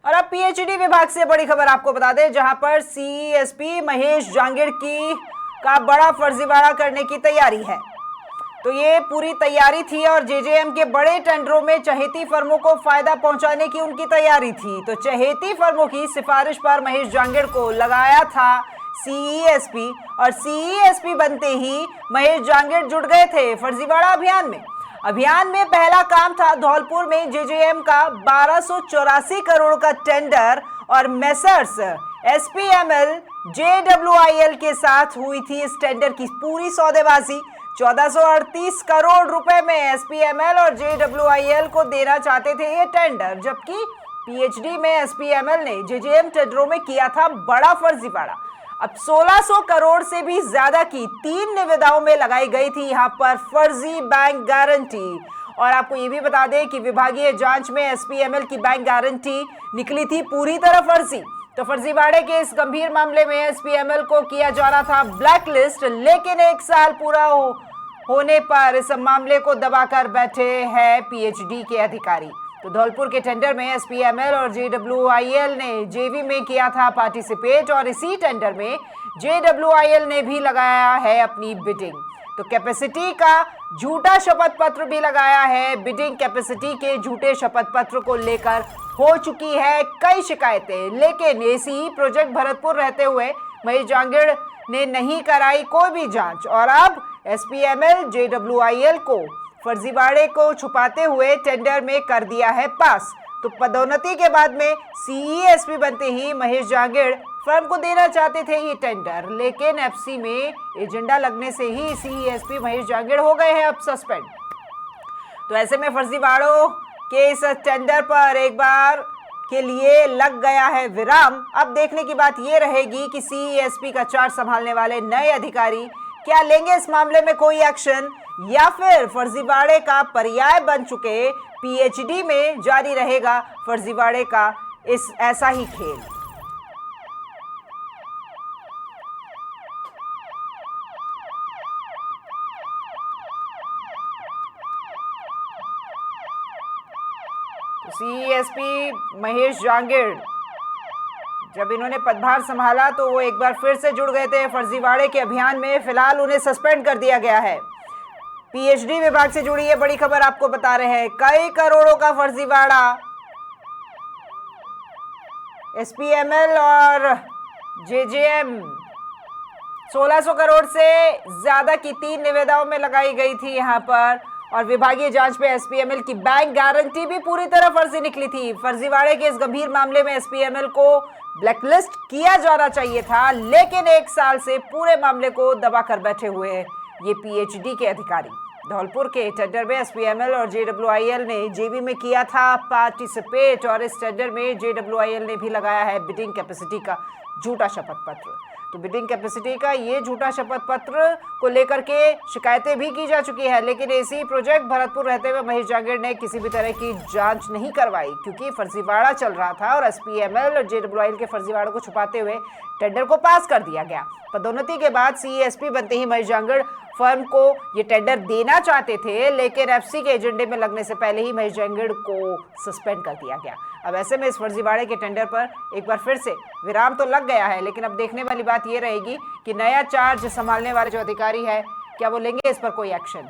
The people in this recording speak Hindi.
और अब पीएचडी विभाग से बड़ी खबर आपको बता दें, जहां पर सीईएसपी महेश जांगिड़ का बड़ा फर्जीवाड़ा करने की तैयारी है। तो ये पूरी तैयारी थी और जेजेएम के बड़े टेंडरों में चहेती फर्मों को फायदा पहुंचाने की उनकी तैयारी थी। तो चहेती फर्मों की सिफारिश पर महेश जांगिड़ को लगाया था सीईएसपी और सीईएसपी बनते ही महेश जांगिड़ जुट गए थे फर्जीवाड़ा अभियान में। अभियान में पहला काम था धौलपुर में जेजेएम का 1284 करोड़ का टेंडर और मेसर्स एसपीएमएल जेडब्ल्यूआईएल के साथ हुई थी इस टेंडर की पूरी सौदेबाजी। 1438 करोड़ रुपए में एसपीएमएल और जेडब्ल्यूआईएल को देना चाहते थे ये टेंडर, जबकि पीएचडी में एसपीएमएल ने जेजेएम टेंडरों में किया था बड़ा फर्जीवाड़ा। अब 1600 करोड़ से भी ज्यादा की 3 निविदाओं में लगाई गई थी यहां पर फर्जी बैंक गारंटी। और आपको ये भी बता दें कि विभागीय जांच में एसपीएमएल की बैंक गारंटी निकली थी पूरी तरह फर्जी। तो फर्जीवाड़े के इस गंभीर मामले में एसपीएमएल को किया जा रहा था ब्लैकलिस्ट, लेकिन 1 साल पूरा होने पर इस मामले को दबाकर बैठे हैं पीएचडी के अधिकारी। तो धौलपुर के टेंडर में एसपीएमएल और जेडब्ल्यूआईएल ने जेवी में किया था पार्टिसिपेट और इसी टेंडर में जेडब्ल्यूआईएल ने भी लगाया है अपनी बिडिंग। तो कैपेसिटी का झूठा शपथ पत्र भी लगाया है। बिडिंग कैपेसिटी के झूठे शपथ पत्र को लेकर हो चुकी है कई शिकायतें, लेकिन एसीई प्रोजेक्ट भरतपुर रहते हुए महेश जांगिड़ ने नहीं कराई कोई भी जांच और अब एसपीएमएल जेडब्ल्यूआईएल को फर्जीवाड़े को छुपाते हुए टेंडर में कर दिया है पास। तो पदोन्नति के बाद में सीईएसपी बनते ही महेश जांगिड़ फर्म को देना चाहते थे ये टेंडर, लेकिन एफसी में एजेंडा लगने से ही सीईएसपी महेश जांगिड़ हो गए हैं अब सस्पेंड। तो ऐसे में फर्जीवाड़ों के इस टेंडर पर एक बार के लिए लग गया है विराम। अब देखने की बात यह रहेगी कि सीईएसपी का चार्ज संभालने वाले नए अधिकारी क्या लेंगे इस मामले में कोई एक्शन, या फिर फर्जीवाड़े का पर्याय बन चुके पीएचडी में जारी रहेगा फर्जीवाड़े का इस ऐसा ही खेल। सीईएसपी महेश जांगिड़ जब इन्होंने पदभार संभाला तो वो एक बार फिर से जुड़ गए थे फर्जीवाड़े के अभियान में। फिलहाल उन्हें सस्पेंड कर दिया गया है। पीएचडी विभाग से जुड़ी ये बड़ी खबर आपको बता रहे हैं। कई करोड़ों का फर्जीवाड़ा एसपीएमएल और जेजेएम 1600 करोड़ से ज्यादा की 3 निविदाओं में लगाई गई थी यहां पर। और विभागीय जांच में एसपीएमएल की बैंक गारंटी भी पूरी तरह फर्जी निकली थी। फर्जीवाड़े के इस गंभीर मामले में एसपीएमएल को ब्लैकलिस्ट किया जाना चाहिए था, लेकिन 1 साल से पूरे मामले को दबाकर बैठे हुए ये पीएचडी के अधिकारी। धौलपुर के टेंडर में एसपीएमएल और जेडब्ल्यूआईएल ने जेवी में किया था पार्टिसिपेट और इस टेंडर में जेडब्ल्यूआईएल ने भी लगाया है बिडिंग कैपेसिटी का झूठा शपथ पत्र। तो बिडिंग कैपेसिटी का ये झूठा शपथ पत्र को लेकर के शिकायतें भी की जा चुकी है, लेकिन एसी प्रोजेक्ट भरतपुर रहते हुए महेश जांगिड़ ने किसी भी तरह की जांच नहीं करवाई, क्योंकि फर्जीवाड़ा चल रहा था और एसपीएमएल और जेडब्ल्यूआईएल के फर्जीवाड़ों को छुपाते हुए टेंडर को पास कर दिया गया। पदोन्नति के बाद सीईएसपी बनते ही महेश जांगिड़ फर्म को ये टेंडर देना चाहते थे, लेकिन एफसी के एजेंडे में लगने से पहले ही महेश जांगिड़ को सस्पेंड कर दिया गया। अब ऐसे में इस फर्जीवाड़े के टेंडर पर एक बार फिर से विराम तो लग गया है, लेकिन अब देखने वाली बात ये रहेगी कि नया चार्ज संभालने वाले जो अधिकारी है क्या वो लेंगे इस पर कोई एक्शन।